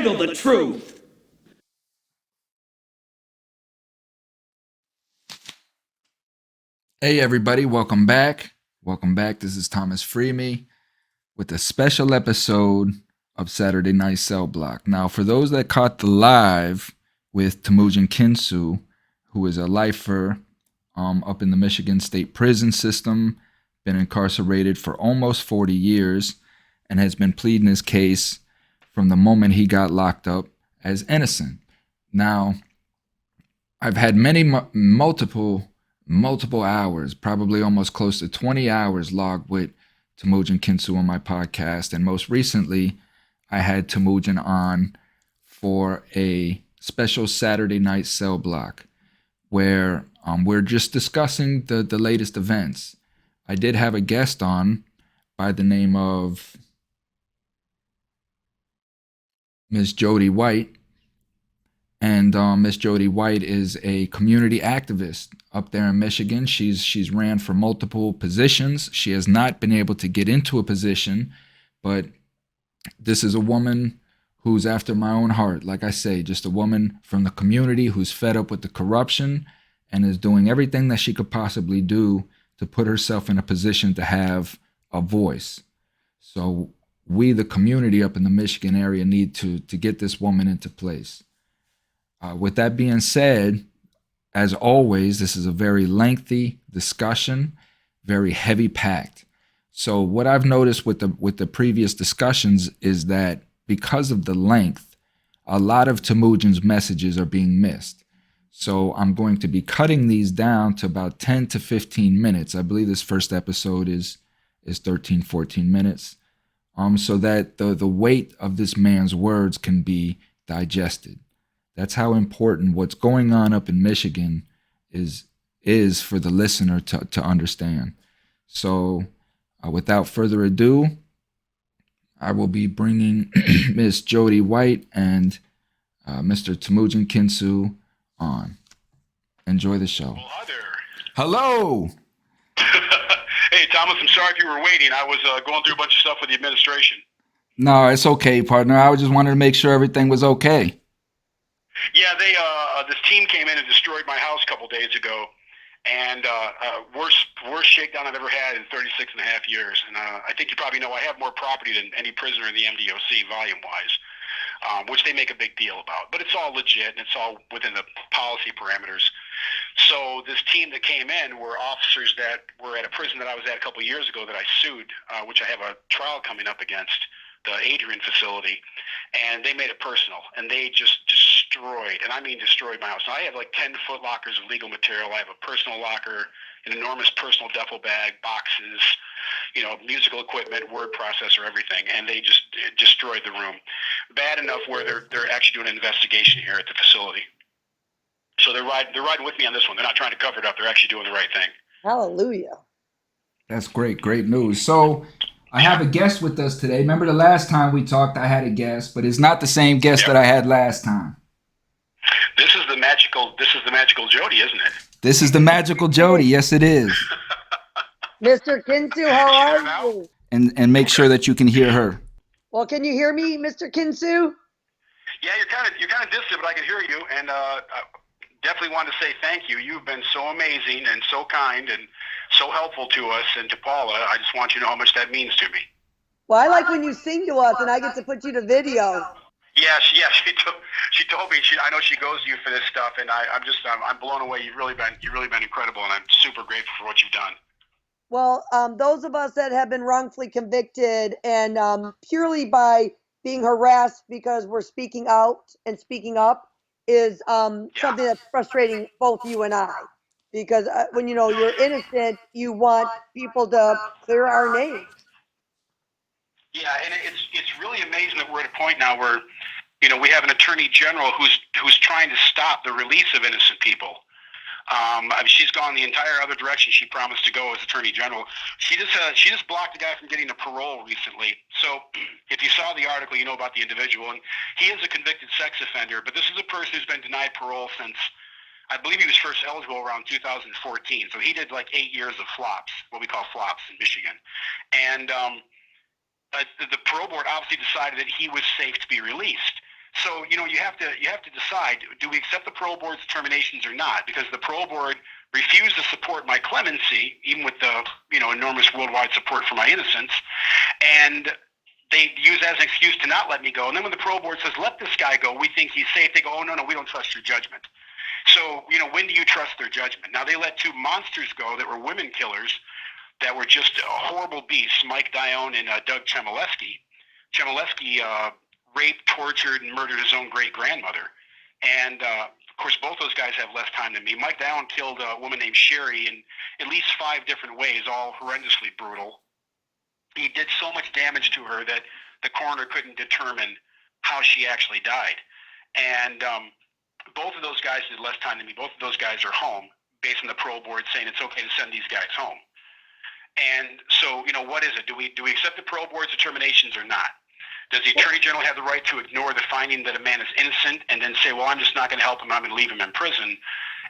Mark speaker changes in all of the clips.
Speaker 1: handle the truth.
Speaker 2: Hey everybody, welcome back. Welcome back. This is Thomas Freeme with a special episode of Saturday Night Cell Block. Now, for those that caught the live with Temujin Kensu, who is a lifer up in the Michigan State Prison System, been incarcerated for almost 40 years, and has been pleading his case from the moment he got locked up as innocent. Now, I've had multiple hours, probably almost close to 20 hours logged with Temujin Kensu on my podcast. And most recently, I had Temujin on for a special Saturday night cell block where we're just discussing the latest events. I did have a guest on by the name of Miss Jody White. And Miss Jody White is a community activist up there in Michigan. She's ran for multiple positions. She has not been able to get into a position, but this is a woman who's after my own heart. Like I say, just a woman from the community who's fed up with the corruption and is doing everything that she could possibly do to put herself in a position to have a voice. So we, the community up in the Michigan area, need to get this woman into place. With that being said, as always, this is a very lengthy discussion, very heavy packed. So what I've noticed with the previous discussions is that because of the length, a lot of Temujin's messages are being missed. So I'm going to be cutting these down to about 10 to 15 minutes. I believe this first episode is 13, 14 minutes. So that the weight of this man's words can be digested. That's how important what's going on up in Michigan is for the listener to understand. So without further ado, I will be bringing Miss Jody White and Mr. Temujin Kensu on. Enjoy the show.
Speaker 3: Well, hi there.
Speaker 2: Hello.
Speaker 3: Hey, Thomas, I'm sorry if you were waiting. I was going through a bunch of stuff with the administration.
Speaker 2: No, it's okay, partner. I just wanted to make sure everything was okay.
Speaker 3: Yeah, this team came in and destroyed my house a couple days ago, and worst shakedown I've ever had in 36 and a half years. And I think you probably know I have more property than any prisoner in the MDOC, volume-wise, which they make a big deal about. But it's all legit, and it's all within the policy parameters. So this team that came in were officers that were at a prison that I was at a couple of years ago that I sued, which I have a trial coming up against, the Adrian facility, and they made it personal, and they just destroyed, and I mean destroyed my house. Now, I have like 10 foot lockers of legal material. I have a personal locker, an enormous personal duffel bag, boxes, musical equipment, word processor, everything, and they just destroyed the room. Bad enough where they're actually doing an investigation here at the facility. So they're riding with me on this one. They're not trying to cover it up. They're actually doing the right thing.
Speaker 4: Hallelujah.
Speaker 2: That's great news. So I have a guest with us today. Remember the last time we talked, I had a guest, but it's not the same guest that I had last time.
Speaker 3: This is the magical Jody, isn't it?
Speaker 2: This is the magical Jody. Yes, it is.
Speaker 4: Mr. Kensu, how are you?
Speaker 2: And make sure that you can hear her.
Speaker 4: Well, can you hear me, Mr. Kensu?
Speaker 3: Yeah, you're kind of distant, but I can hear you, and definitely want to say thank you. You've been so amazing and so kind and so helpful to us and to Paula. I just want you to know how much that means to me.
Speaker 4: Well, I like when you sing to us and I get to put you to video.
Speaker 3: Yeah, she told me. I know she goes to you for this stuff, and I'm blown away. You've really been incredible, and I'm super grateful for what you've done.
Speaker 4: Well, those of us that have been wrongfully convicted and purely by being harassed because we're speaking out and speaking up is something that's frustrating both you and I. Because when you're innocent, you want people to clear our names.
Speaker 3: Yeah, and it's really amazing that we're at a point now where, we have an attorney general who's trying to stop the release of innocent people. She's gone the entire other direction she promised to go as attorney general. She just blocked a guy from getting a parole recently. So if you saw the article, you know about the individual, and he is a convicted sex offender. But this is a person who's been denied parole since, I believe he was first eligible around 2014. So he did like 8 years of flops, what we call flops in Michigan. And the parole board obviously decided that he was safe to be released. So, you have to decide, do we accept the parole board's determinations or not? Because the parole board refused to support my clemency, even with the, enormous worldwide support for my innocence. And they use that as an excuse to not let me go. And then when the parole board says, let this guy go, we think he's safe, they go, oh, no, we don't trust your judgment. So, when do you trust their judgment? Now, they let two monsters go that were women killers that were just horrible beasts, Mike Dione and Doug Chmielewski. Chmielewski raped, tortured, and murdered his own great-grandmother. And, of course, both those guys have less time than me. Mike Dione killed a woman named Sherry in at least 5 different ways, all horrendously brutal. He did so much damage to her that the coroner couldn't determine how she actually died. And both of those guys did less time than me. Both of those guys are home, based on the parole board saying it's okay to send these guys home. And so, what is it? Do we accept the parole board's determinations or not? Does the Attorney General have the right to ignore the finding that a man is innocent and then say, well, I'm just not going to help him, I'm going to leave him in prison,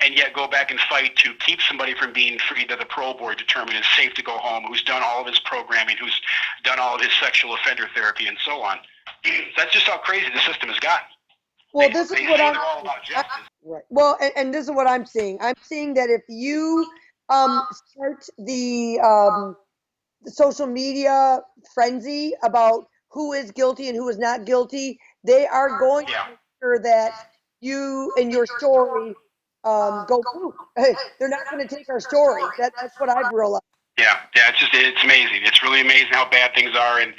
Speaker 3: and yet go back and fight to keep somebody from being free that the parole board determined is safe to go home, who's done all of his programming, who's done all of his sexual offender therapy, and so on? That's just how crazy the system has gotten.
Speaker 4: Well, this is what I'm
Speaker 3: all about justice.
Speaker 4: right. Well, and this is what I'm seeing. I'm seeing that if you start the social media frenzy about who is guilty and who is not guilty, they are going to make sure that you and your story go through. They're not going to take our story. That's what I've realized.
Speaker 3: Yeah, it's amazing. It's really amazing how bad things are. And,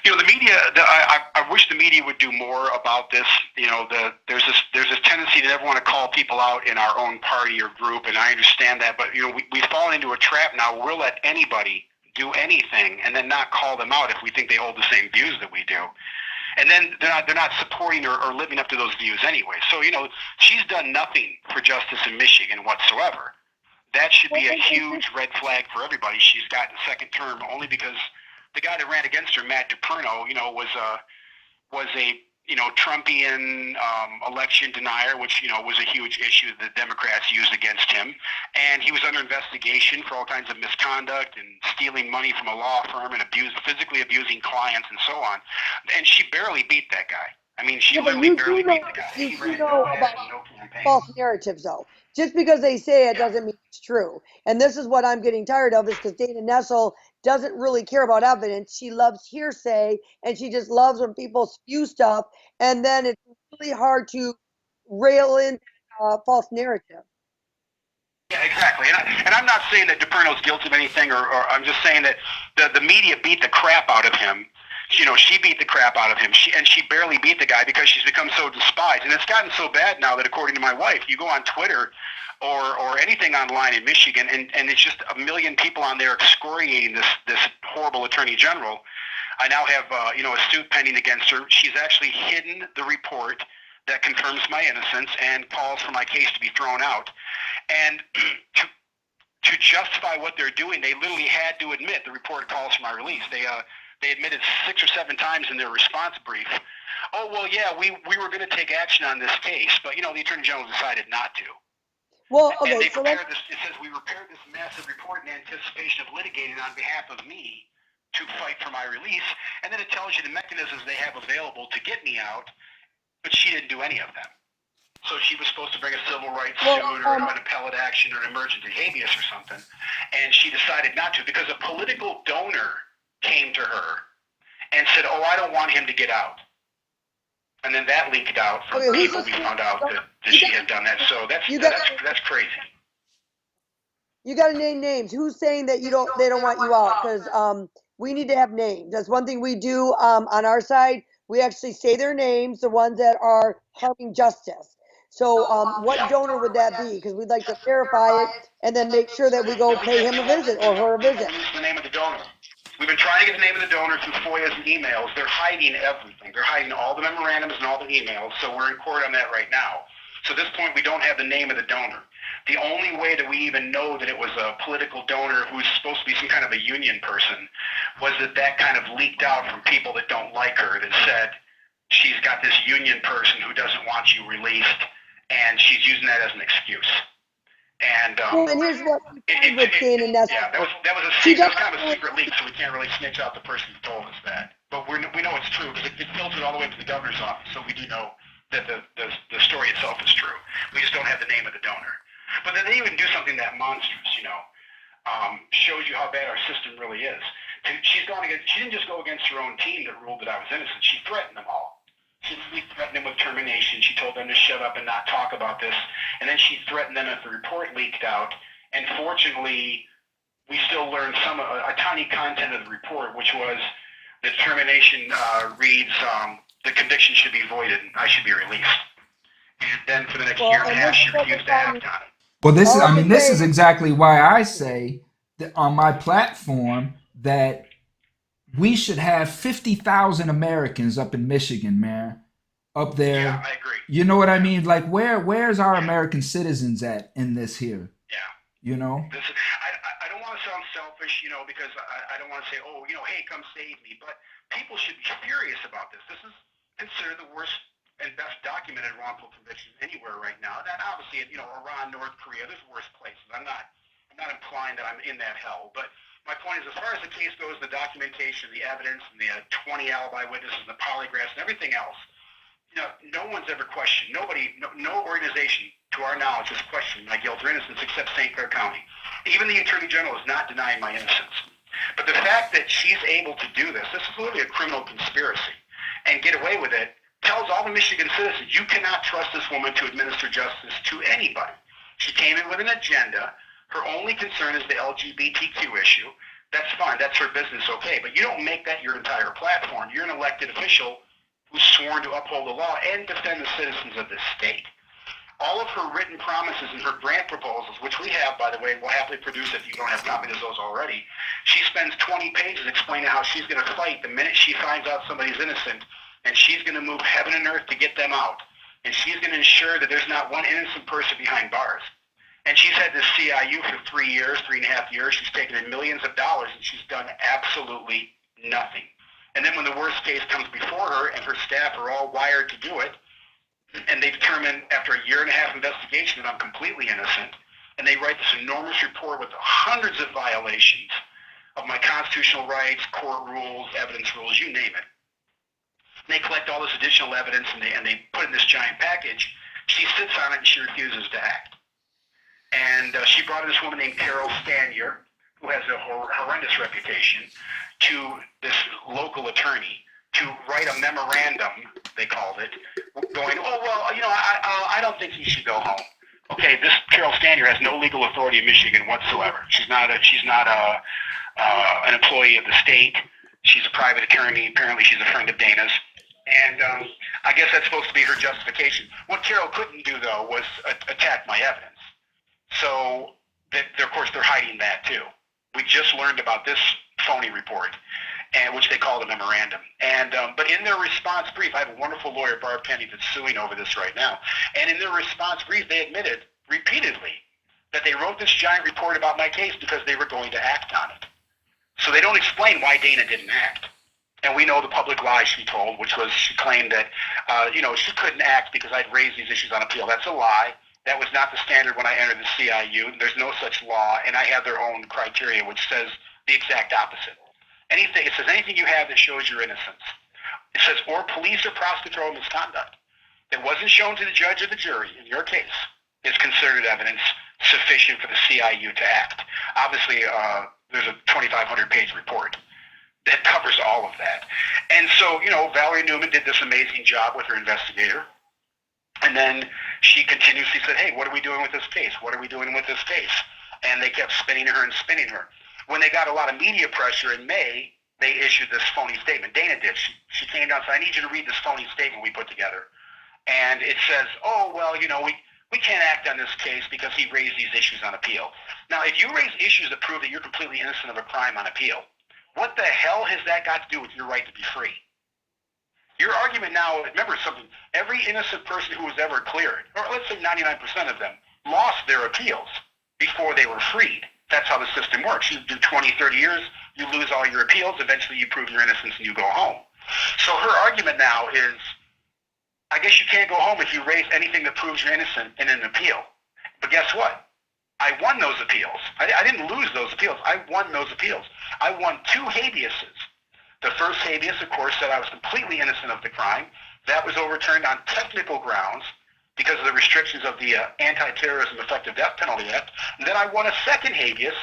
Speaker 3: the media, I wish the media would do more about this. There's this tendency to never want to call people out in our own party or group, and I understand that. But, we've fallen into a trap now. We'll let anybody do anything and then not call them out if we think they hold the same views that we do. And then they're not supporting or living up to those views anyway. So, she's done nothing for justice in Michigan whatsoever. That should be a huge red flag for everybody. She's gotten a second term only because the guy that ran against her, Matt DePerno, was a Trumpian election denier, which was a huge issue that the Democrats used against him. And he was under investigation for all kinds of misconduct and stealing money from a law firm and physically abusing clients and so on. And she barely beat that guy. I mean, she literally barely beat the guy.
Speaker 4: You do know about false narratives, though. Just because they say it doesn't mean it's true. And this is what I'm getting tired of, is because Dana Nessel doesn't really care about evidence. She loves hearsay, and she just loves when people spew stuff. And then it's really hard to rail in false narrative.
Speaker 3: Yeah, exactly. And I'm not saying that DePerno's guilty of anything, or I'm just saying that the media beat the crap out of him. She beat the crap out of him. She barely beat the guy because she's become so despised. And it's gotten so bad now that, according to my wife, you go on Twitter or anything online in Michigan, and it's just a million people on there excoriating this horrible attorney general. I now have a suit pending against her. She's actually hidden the report that confirms my innocence and calls for my case to be thrown out. And to justify what they're doing, they literally had to admit the report calls for my release. They admitted 6 or 7 times in their response brief, oh, well, yeah, we were going to take action on this case, but, the Attorney General decided not to.
Speaker 4: Well, okay,
Speaker 3: and they prepared this, it says, we prepared this massive report in anticipation of litigating on behalf of me to fight for my release, and then it tells you the mechanisms they have available to get me out, but she didn't do any of them. So she was supposed to bring a civil rights suit or an appellate action or an emergency habeas or something, and she decided not to because a political donor came to her and said, oh, I don't want him to get out. And then that leaked out from people. We found out that she had done that. So that's crazy.
Speaker 4: You got to name names. Who's saying that they don't want you out? Because we need to have names. That's one thing we do on our side. We actually say their names, the ones that are harming justice. So what donor would that be? Because we'd like to verify it and then make sure that we go pay him a visit or her a visit.
Speaker 3: The name of the donor. We've been trying to get the name of the donor through FOIAs and emails. They're hiding everything. They're hiding all the memorandums and all the emails, so we're in court on that right now. So at this point, we don't have the name of the donor. The only way that we even know that it was a political donor who's supposed to be some kind of a union person was that kind of leaked out from people that don't like her, that said she's got this union person who doesn't want you released, and she's using that as an excuse. And
Speaker 4: and here's what we find with Dana Nessel.
Speaker 3: Yeah, that was kind of a secret leak, so we can't really snitch out the person who told us that. But we know it's true because it filtered all the way to the governor's office, so we do know that the story itself is true. We just don't have the name of the donor. But then they even do something that monstrous, shows you how bad our system really is. She didn't just go against her own team that ruled that I was innocent. She threatened them all. She threatened them with termination. She told them to shut up and not talk about this. And then she threatened them if the report leaked out. And fortunately, we still learned a tiny content of the report, which was the termination reads, the conviction should be voided and I should be released. And then for the next year and a half, she refused to act on it.
Speaker 2: Well, this is exactly why I say that on my platform that we should have 50,000 Americans up in Michigan, man, up there.
Speaker 3: Yeah, I agree.
Speaker 2: You know what I mean? Like, where's our American citizens at in this here?
Speaker 3: Yeah.
Speaker 2: You know?
Speaker 3: I don't want to sound selfish, because I don't want to say, hey, come save me. But people should be furious about this. This is considered the worst and best documented wrongful conviction anywhere right now. And obviously, Iran, North Korea, there's worse places. I'm not implying that I'm in that hell, but my point is, as far as the case goes, the documentation, the evidence, and the 20 alibi witnesses, and the polygraphs, and everything else, no one's ever questioned. No organization, to our knowledge, has questioned my guilt or innocence except St. Clair County. Even the Attorney General is not denying my innocence. But the fact that she's able to do this is literally a criminal conspiracy, and get away with it, tells all the Michigan citizens, you cannot trust this woman to administer justice to anybody. She came in with an agenda. Her only concern is the LGBTQ issue. That's fine. That's her business, okay. But you don't make that your entire platform. You're an elected official who's sworn to uphold the law and defend the citizens of this state. All of her written promises and her grant proposals, which we have, by the way, we'll happily produce if you don't have copies of those already, she spends 20 pages explaining how she's going to fight the minute she finds out somebody's innocent, and she's going to move heaven and earth to get them out. And she's going to ensure that there's not one innocent person behind bars. And she's had this CIU for 3.5 years. She's taken in millions of dollars, and she's done absolutely nothing. And then when the worst case comes before her and her staff are all wired to do it, and they determine after 1.5 years investigation that I'm completely innocent, and they write this enormous report with hundreds of violations of my constitutional rights, court rules, evidence rules, you name it. And they collect all this additional evidence, and they put in this giant package. She sits on it, and she refuses to act. And she brought in this woman named Carol Stanier, who has a horrendous reputation, to this local attorney to write a memorandum, they called it, going, I don't think he should go home. Okay, this Carol Stanier has no legal authority in Michigan whatsoever. She's not an employee of the state. She's a private attorney. Apparently, she's a friend of Dana's. And I guess that's supposed to be her justification. What Carol couldn't do, though, was attack my evidence. So, of course, they're hiding that, too. We just learned about this phony report, which they call the memorandum. And but in their response brief, I have a wonderful lawyer, Barb Penny, that's suing over this right now. And in their response brief, they admitted repeatedly that they wrote this giant report about my case because they were going to act on it. So they don't explain why Dana didn't act. And we know the public lie she told, which was she claimed that, she couldn't act because I'd raised these issues on appeal. That's a lie. That was not the standard when I entered the CIU. There's no such law, and I have their own criteria, which says the exact opposite. It says anything you have that shows your innocence. It says, or police or prosecutorial misconduct that wasn't shown to the judge or the jury, in your case, is considered evidence sufficient for the CIU to act. Obviously, there's a 2,500-page report that covers all of that. And so, Valerie Newman did this amazing job with her investigator. And then she continuously said, hey, what are we doing with this case? What are we doing with this case? And they kept spinning her and spinning her. When they got a lot of media pressure in May, they issued this phony statement. Dana did. She came down and said, I need you to read this phony statement we put together. And it says, we can't act on this case because he raised these issues on appeal. Now, if you raise issues that prove that you're completely innocent of a crime on appeal, what the hell has that got to do with your right to be free? Your argument now, remember something, every innocent person who was ever cleared, or let's say 99% of them, lost their appeals before they were freed. That's how the system works. You do 20, 30 years, you lose all your appeals, eventually you prove your innocence and you go home. So her argument now is, I guess you can't go home if you raise anything that proves you're innocent in an appeal. But guess what? I won those appeals. I didn't lose those appeals. I won those appeals. I won 2 habeases The first habeas, of course, said I was completely innocent of the crime. That was overturned on technical grounds because of the restrictions of the Anti-Terrorism Effective Death Penalty Act. And then I won a second habeas,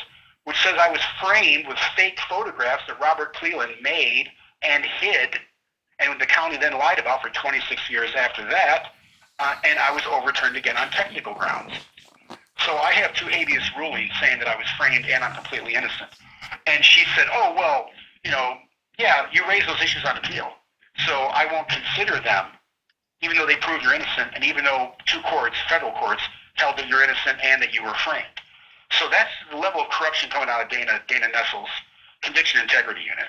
Speaker 3: which says I was framed with fake photographs that Robert Cleland made and hid, and the county then lied about for 26 years after that, and I was overturned again on technical grounds. So I have 2 habeas rulings saying that I was framed and I'm completely innocent. And she said, oh, well, yeah, you raised those issues on appeal, so I won't consider them, even though they prove you're innocent, and even though 2 courts, federal courts, held that you're innocent and that you were framed. So that's the level of corruption coming out of Dana Nessel's Conviction Integrity Unit.